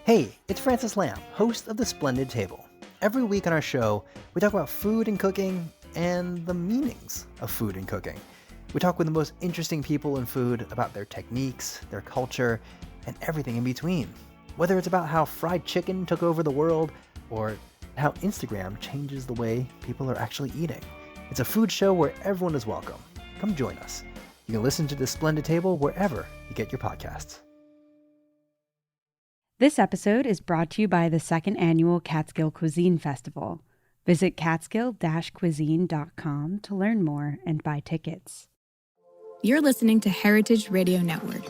Hey, it's Francis Lamb, host of The Splendid Table. Every week on our show, we talk about food and cooking and the meanings of food and cooking. We talk with the most interesting people in food about their techniques, their culture, and everything in between. Whether it's about how fried chicken took over the world or how Instagram changes the way people are actually eating. It's a food show where everyone is welcome. Come join us. You can listen to The Splendid Table wherever you get your podcasts. This episode is brought to you by the second annual Catskill Cuisine Festival. Visit catskill-cuisine.com to learn more and buy tickets. You're listening to Heritage Radio Network.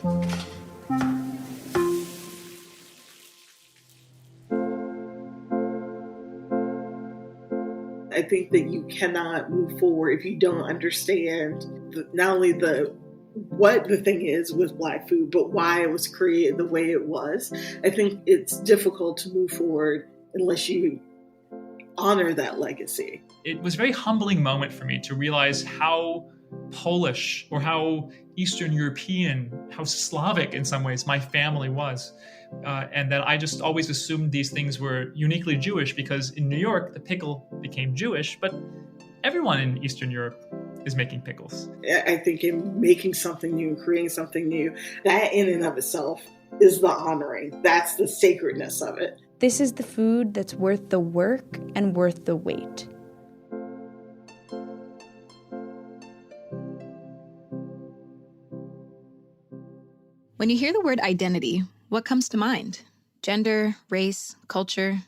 I think that you cannot move forward if you don't understand not only what the thing is with Black food, but why it was created the way it was. I think it's difficult to move forward unless you honor that legacy. It was a very humbling moment for me to realize how Polish or how Eastern European, how Slavic in some ways my family was. And that I just always assumed these things were uniquely Jewish because in New York, the pickle became Jewish, but everyone in Eastern Europe is making pickles. I think in making something new, creating something new, that in and of itself is the honoring. That's the sacredness of it. This is the food that's worth the work and worth the wait. When you hear the word identity, what comes to mind? Gender, race, culture.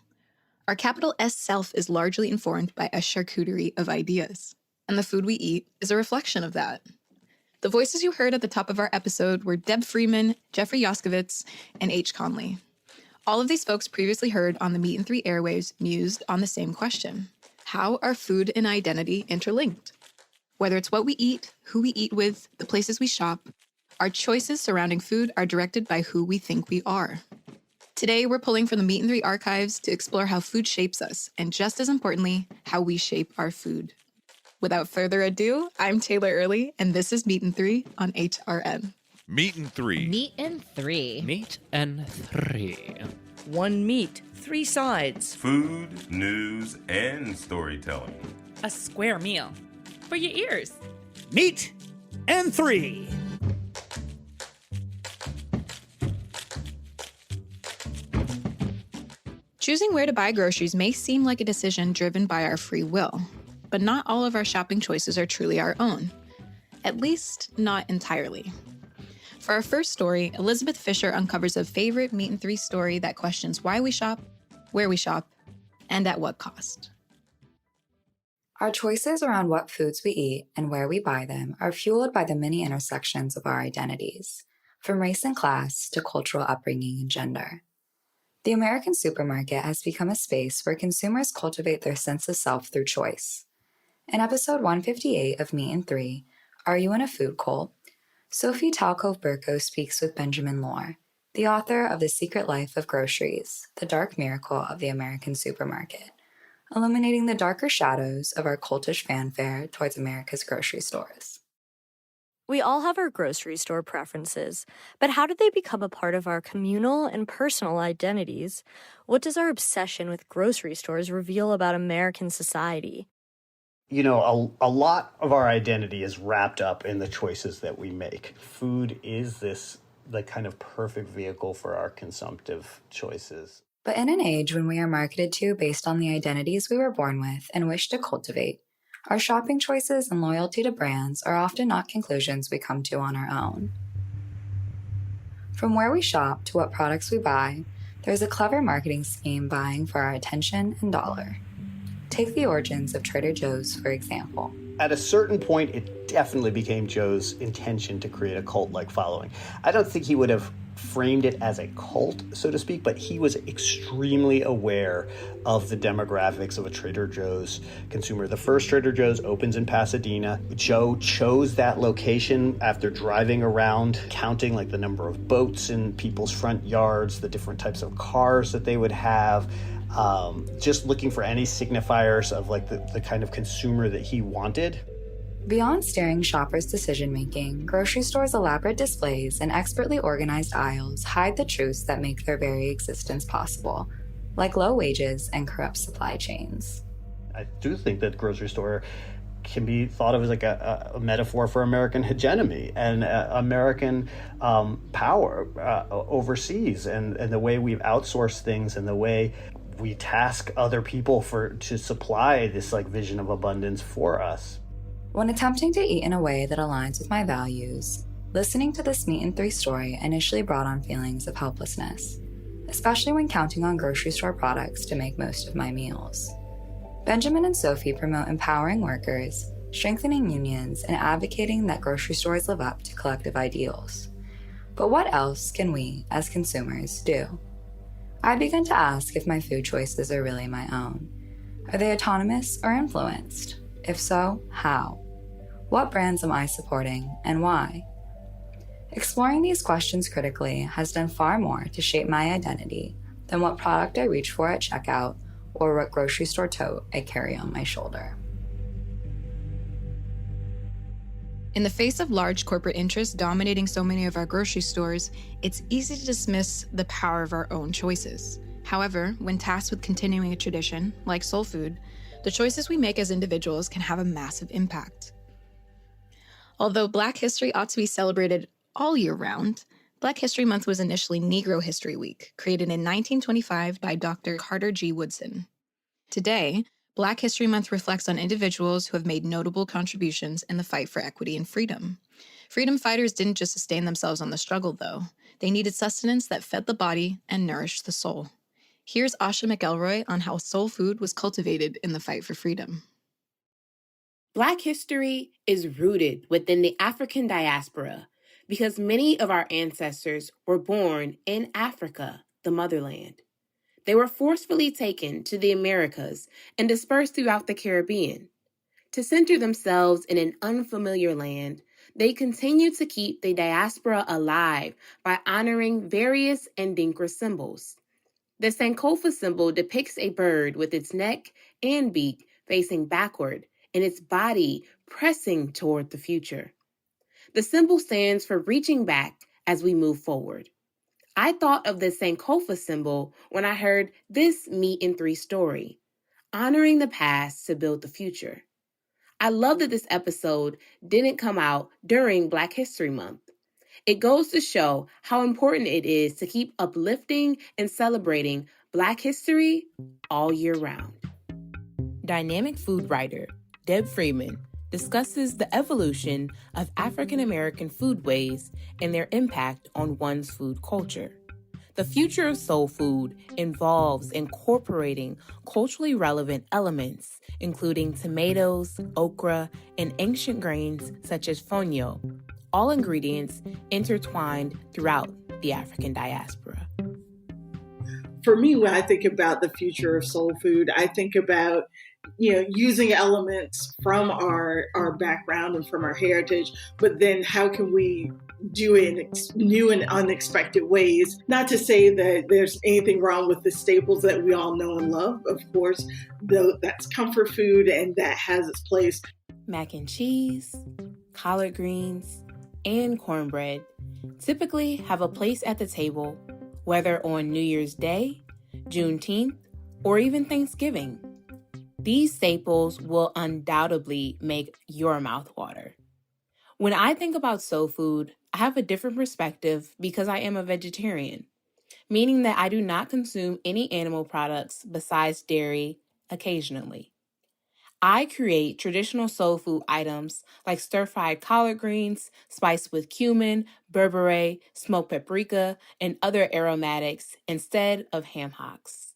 Our capital S self is largely informed by a charcuterie of ideas, and the food we eat is a reflection of that. The voices you heard at the top of our episode were Deb Freeman, Jeffrey Yoskovitz, and H. Conley. All of these folks previously heard on the Meat and Three airwaves mused on the same question. How are food and identity interlinked? Whether it's what we eat, who we eat with, the places we shop, our choices surrounding food are directed by who we think we are. Today, we're pulling from the Meat and Three archives to explore how food shapes us, and just as importantly, how we shape our food. Without further ado, I'm Taylor Early, and this is Meat and Three on HRN. Meat and Three. Meat and Three. Meat and Three. One meat, three sides. Food, news, and storytelling. A square meal. For your ears. Meat and Three. Choosing where to buy groceries may seem like a decision driven by our free will, but not all of our shopping choices are truly our own. At least, not entirely. For our first story, Elizabeth Fisher uncovers a favorite Meat and Three story that questions why we shop, where we shop, and at what cost. Our choices around what foods we eat and where we buy them are fueled by the many intersections of our identities, from race and class to cultural upbringing and gender. The American supermarket has become a space where consumers cultivate their sense of self through choice. In episode 158 of Meat and Three, Are You in a Food Cult?, Sophie Talcove-Burko speaks with Benjamin Lohr, the author of The Secret Life of Groceries, The Dark Miracle of the American Supermarket, illuminating the darker shadows of our cultish fanfare towards America's grocery stores. We all have our grocery store preferences, but how did they become a part of our communal and personal identities? What does our obsession with grocery stores reveal about American society? You know, a lot of our identity is wrapped up in the choices that we make. Food is the kind of perfect vehicle for our consumptive choices. But in an age when we are marketed to based on the identities we were born with and wish to cultivate, our shopping choices and loyalty to brands are often not conclusions we come to on our own. From where we shop to what products we buy, there's a clever marketing scheme vying for our attention and dollar. Take the origins of Trader Joe's, for example. At a certain point, it definitely became Joe's intention to create a cult-like following. I don't think he would have framed it as a cult, so to speak, but he was extremely aware of the demographics of a Trader Joe's consumer. The first Trader Joe's opens in Pasadena. Joe chose that location after driving around, counting like the number of boats in people's front yards, the different types of cars that they would have, just looking for any signifiers of like the kind of consumer that he wanted. Beyond steering shoppers' decision-making, grocery stores' elaborate displays and expertly organized aisles hide the truths that make their very existence possible, like low wages and corrupt supply chains. I do think that the grocery store can be thought of as like a metaphor for American hegemony and American power overseas, and the way we've outsourced things and the way we task other people to supply this like vision of abundance for us. When attempting to eat in a way that aligns with my values, listening to this Meat in 3 story initially brought on feelings of helplessness, especially when counting on grocery store products to make most of my meals. Benjamin and Sophie promote empowering workers, strengthening unions, and advocating that grocery stores live up to collective ideals. But what else can we, as consumers, do? I begin to ask if my food choices are really my own. Are they autonomous or influenced? If so, how? What brands am I supporting, and why? Exploring these questions critically has done far more to shape my identity than what product I reach for at checkout or what grocery store tote I carry on my shoulder. In the face of large corporate interests dominating so many of our grocery stores, it's easy to dismiss the power of our own choices. However, when tasked with continuing a tradition, like soul food, the choices we make as individuals can have a massive impact. Although Black history ought to be celebrated all year round, Black History Month was initially Negro History Week, created in 1925 by Dr. Carter G. Woodson. Today, Black History Month reflects on individuals who have made notable contributions in the fight for equity and freedom. Freedom fighters didn't just sustain themselves on the struggle, though. They needed sustenance that fed the body and nourished the soul. Here's Asha McElroy on how soul food was cultivated in the fight for freedom. Black history is rooted within the African diaspora because many of our ancestors were born in Africa, the motherland. They were forcefully taken to the Americas and dispersed throughout the Caribbean. To center themselves in an unfamiliar land, they continued to keep the diaspora alive by honoring various Ndinkra symbols. The Sankofa symbol depicts a bird with its neck and beak facing backward and its body pressing toward the future. The symbol stands for reaching back as we move forward. I thought of the Sankofa symbol when I heard this Meat in 3 story, honoring the past to build the future. I love that this episode didn't come out during Black History Month. It goes to show how important it is to keep uplifting and celebrating Black history all year round. Dynamic food writer Deb Freeman discusses the evolution of African American foodways and their impact on one's food culture. The future of soul food involves incorporating culturally relevant elements, including tomatoes, okra, and ancient grains such as fonio, all ingredients intertwined throughout the African diaspora. For me, when I think about the future of soul food, I think about using elements from our background and from our heritage, but then how can we do it in new and unexpected ways? Not to say that there's anything wrong with the staples that we all know and love. Of course, that's comfort food and that has its place. Mac and cheese, collard greens, and cornbread typically have a place at the table, whether on New Year's Day, Juneteenth, or even Thanksgiving. These staples will undoubtedly make your mouth water. When I think about soul food, I have a different perspective because I am a vegetarian, meaning that I do not consume any animal products besides dairy occasionally. I create traditional soul food items like stir-fried collard greens, spiced with cumin, berbere, smoked paprika, and other aromatics instead of ham hocks.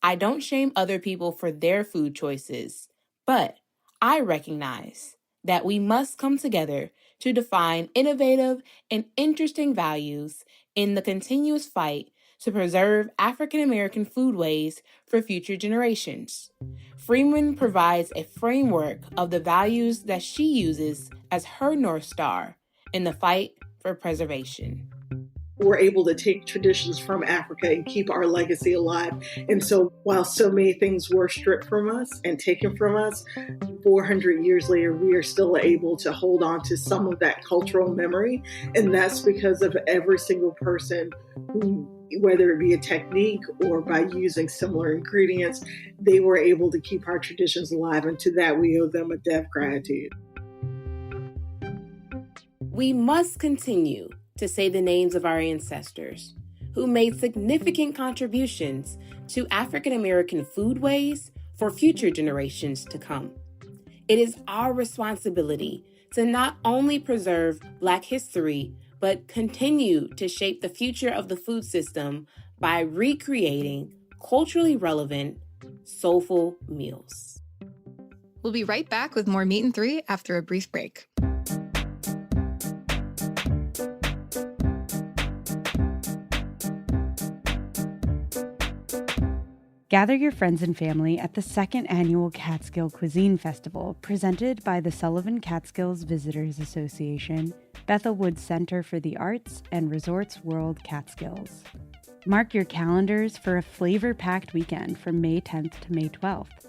I don't shame other people for their food choices, but I recognize that we must come together to define innovative and interesting values in the continuous fight to preserve African American foodways for future generations. Freeman provides a framework of the values that she uses as her North Star in the fight for preservation. we're able to take traditions from Africa and keep our legacy alive. And so while so many things were stripped from us and taken from us, 400 years later, we are still able to hold on to some of that cultural memory. And that's because of every single person who, whether it be a technique or by using similar ingredients, they were able to keep our traditions alive. And to that, we owe them a debt of gratitude. We must continue to say the names of our ancestors who made significant contributions to African American foodways for future generations to come. It is our responsibility to not only preserve Black history, but continue to shape the future of the food system by recreating culturally relevant, soulful meals. We'll be right back with more Meat in 3 after a brief break. Gather your friends and family at the second annual Catskill Cuisine Festival, presented by the Sullivan Catskills Visitors Association, Bethel Woods Center for the Arts, and Resorts World Catskills. Mark your calendars for a flavor-packed weekend from May 10th to May 12th.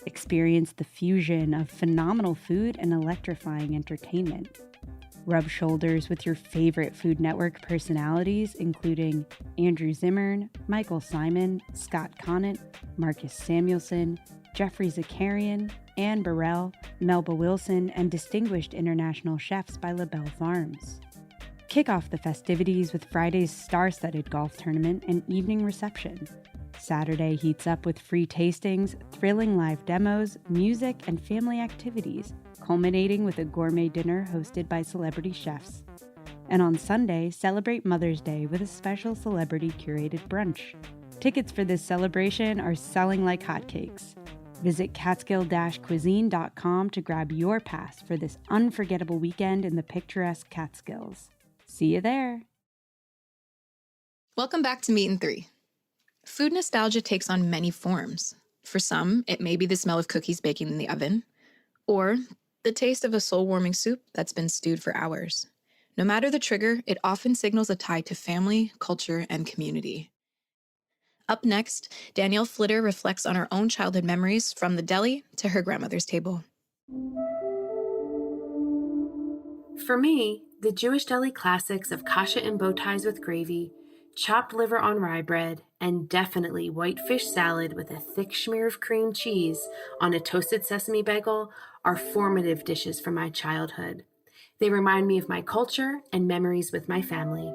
Experience the fusion of phenomenal food and electrifying entertainment. Rub shoulders with your favorite Food Network personalities, including Andrew Zimmern, Michael Simon, Scott Conant, Marcus Samuelson, Jeffrey Zakarian, Anne Burrell, Melba Wilson, and distinguished international chefs by LaBelle Farms. Kick off the festivities with Friday's star-studded golf tournament and evening reception. Saturday heats up with free tastings, thrilling live demos, music, and family activities, culminating with a gourmet dinner hosted by celebrity chefs. And on Sunday, celebrate Mother's Day with a special celebrity-curated brunch. Tickets for this celebration are selling like hotcakes. Visit catskill-cuisine.com to grab your pass for this unforgettable weekend in the picturesque Catskills. See you there! Welcome back to Meat in 3. Food nostalgia takes on many forms. For some, it may be the smell of cookies baking in the oven, or the taste of a soul-warming soup that's been stewed for hours. No matter the trigger, it often signals a tie to family, culture, and community. Up next, Danielle Flitter reflects on her own childhood memories from the deli to her grandmother's table. For me, the Jewish deli classics of kasha and bow ties with gravy, chopped liver on rye bread, and definitely white fish salad with a thick smear of cream cheese on a toasted sesame bagel are formative dishes from my childhood. They remind me of my culture and memories with my family.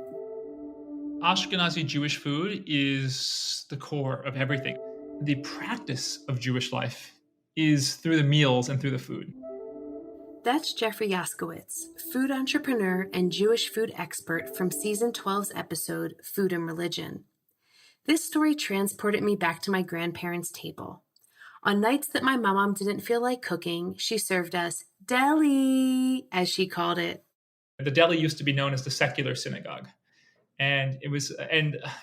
Ashkenazi Jewish food is the core of everything. The practice of Jewish life is through the meals and through the food. That's Jeffrey Yaskowitz, food entrepreneur and Jewish food expert from season 12's episode, Food and Religion. This story transported me back to my grandparents' table. On nights that my mom didn't feel like cooking, she served us deli, as she called it. The deli used to be known as the secular synagogue. And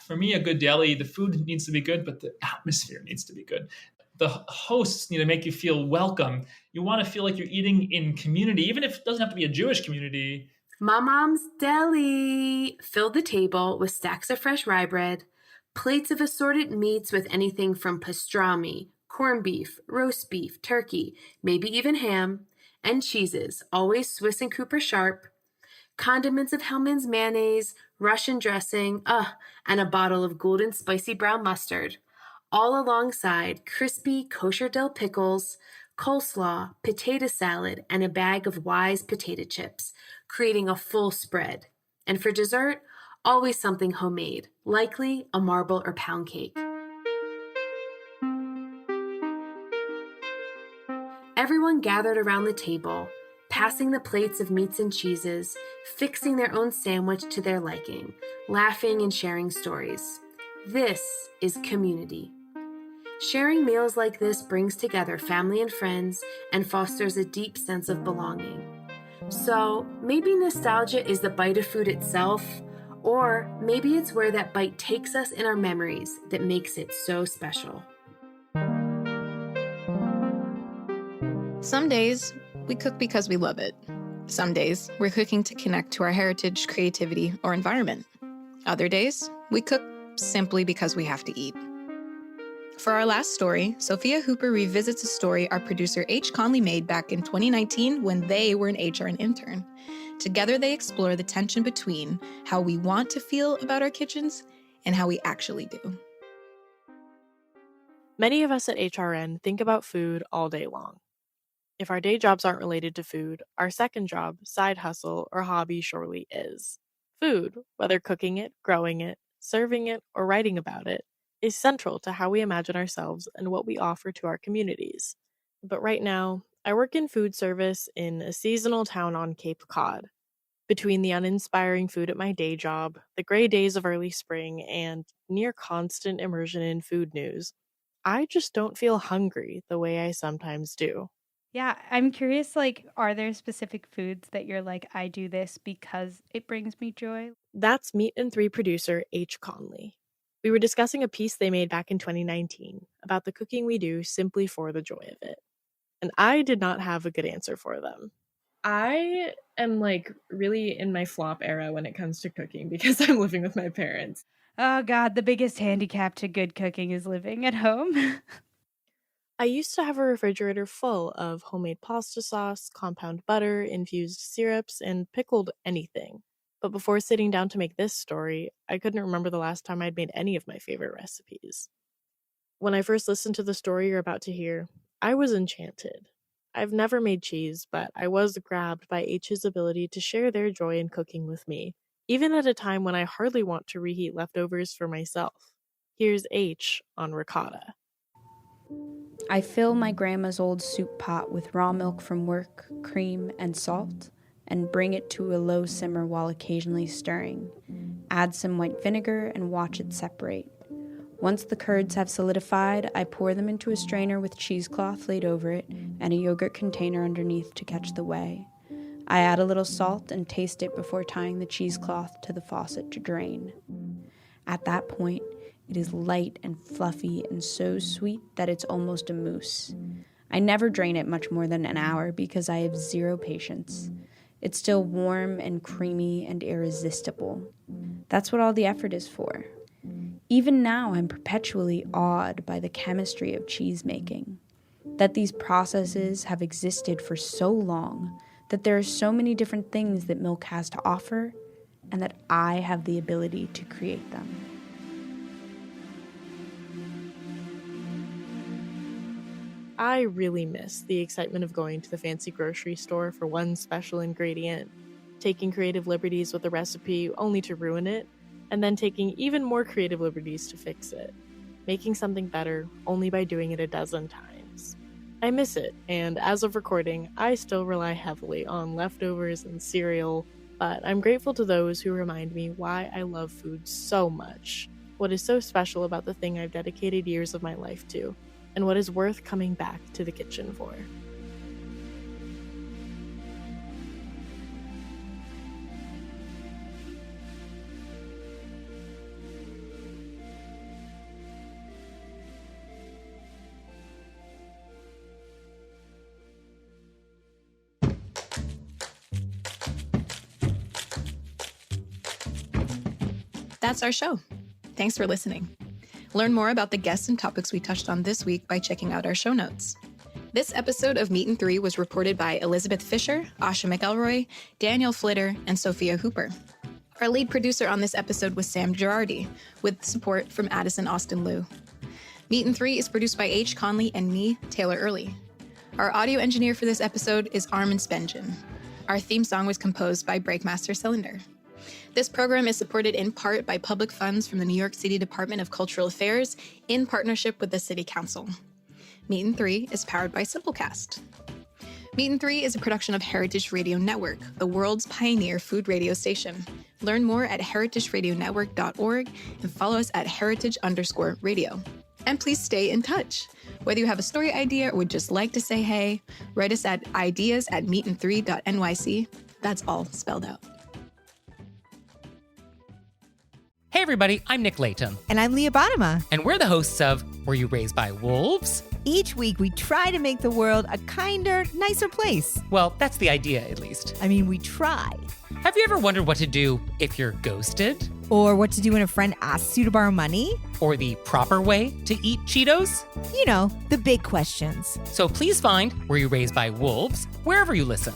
for me, a good deli, the food needs to be good, but the atmosphere needs to be good. The hosts need to make you feel welcome. You want to feel like you're eating in community, even if it doesn't have to be a Jewish community. My mom's deli filled the table with stacks of fresh rye bread, plates of assorted meats with anything from pastrami, corned beef, roast beef, turkey, maybe even ham, and cheeses, always Swiss and Cooper Sharp, condiments of Hellmann's mayonnaise, Russian dressing, and a bottle of golden spicy brown mustard, all alongside crispy kosher dill pickles, coleslaw, potato salad, and a bag of Wise potato chips, creating a full spread. And for dessert, always something homemade, likely a marble or pound cake. Everyone gathered around the table, passing the plates of meats and cheeses, fixing their own sandwich to their liking, laughing and sharing stories. This is community. Sharing meals like this brings together family and friends and fosters a deep sense of belonging. So maybe nostalgia is the bite of food itself, or maybe it's where that bite takes us in our memories that makes it so special. Some days, we cook because we love it. Some days, we're cooking to connect to our heritage, creativity, or environment. Other days, we cook simply because we have to eat. For our last story, Sophia Hooper revisits a story our producer H. Conley made back in 2019 when they were an HR and intern. Together, they explore the tension between how we want to feel about our kitchens and how we actually do. Many of us at HRN think about food all day long. If our day jobs aren't related to food, our second job, side hustle, or hobby surely is. Food, whether cooking it, growing it, serving it, or writing about it, is central to how we imagine ourselves and what we offer to our communities. But right now, I work in food service in a seasonal town on Cape Cod. Between the uninspiring food at my day job, the gray days of early spring, and near constant immersion in food news, I just don't feel hungry the way I sometimes do. Yeah, I'm curious, like, are there specific foods that you're like, I do this because it brings me joy? That's Meat and 3 producer H. Conley. We were discussing a piece they made back in 2019 about the cooking we do simply for the joy of it. And I did not have a good answer for them. I am like really in my flop era when it comes to cooking because I'm living with my parents. Oh God, the biggest handicap to good cooking is living at home. I used to have a refrigerator full of homemade pasta sauce, compound butter, infused syrups, and pickled anything. But before sitting down to make this story, I couldn't remember the last time I'd made any of my favorite recipes. When I first listened to the story you're about to hear, I was enchanted. I've never made cheese, but I was grabbed by H's ability to share their joy in cooking with me, even at a time when I hardly want to reheat leftovers for myself. Here's H on ricotta. I fill my grandma's old soup pot with raw milk from work, cream, and salt, and bring it to a low simmer while occasionally stirring. Add some white vinegar and watch it separate. Once the curds have solidified, I pour them into a strainer with cheesecloth laid over it and a yogurt container underneath to catch the whey. I add a little salt and taste it before tying the cheesecloth to the faucet to drain. At that point, it is light and fluffy and so sweet that it's almost a mousse. I never drain it much more than an hour because I have zero patience. It's still warm and creamy and irresistible. That's what all the effort is for. Even now, I'm perpetually awed by the chemistry of cheese making. That these processes have existed for so long, that there are so many different things that milk has to offer, and that I have the ability to create them. I really miss the excitement of going to the fancy grocery store for one special ingredient, taking creative liberties with a recipe only to ruin it, and then taking even more creative liberties to fix it, making something better only by doing it a dozen times. I miss it, and as of recording, I still rely heavily on leftovers and cereal, but I'm grateful to those who remind me why I love food so much, what is so special about the thing I've dedicated years of my life to, and what is worth coming back to the kitchen for. That's our show. Thanks for listening. Learn more about the guests and topics we touched on this week by checking out our show notes. This episode of Meat and 3 was reported by Elizabeth Fisher, Asha McElroy, Daniel Flitter, and Sophia Hooper. Our lead producer on this episode was Sam Girardi, with support from Addison Austin Liu. Meat and 3 is produced by H. Conley and me, Taylor Early. Our audio engineer for this episode is Armin Spengen. Our theme song was composed by Breakmaster Cylinder. This program is supported in part by public funds from the New York City Department of Cultural Affairs in partnership with the City Council. Meat and 3 is powered by Simplecast. Meat and 3 is a production of Heritage Radio Network, the world's pioneer food radio station. Learn more at heritageradionetwork.org and follow us at heritage_radio. And please stay in touch. Whether you have a story idea or would just like to say hey, write us at ideas@meatand3.nyc. That's all spelled out. Hey everybody, I'm Nick Latham. And I'm Leah Bottoма. And we're the hosts of Were You Raised by Wolves? Each week we try to make the world a kinder, nicer place. Well, that's the idea, at least. I mean, we try. Have you ever wondered what to do if you're ghosted? Or what to do when a friend asks you to borrow money? Or the proper way to eat Cheetos? You know, the big questions. So please find Were You Raised by Wolves wherever you listen.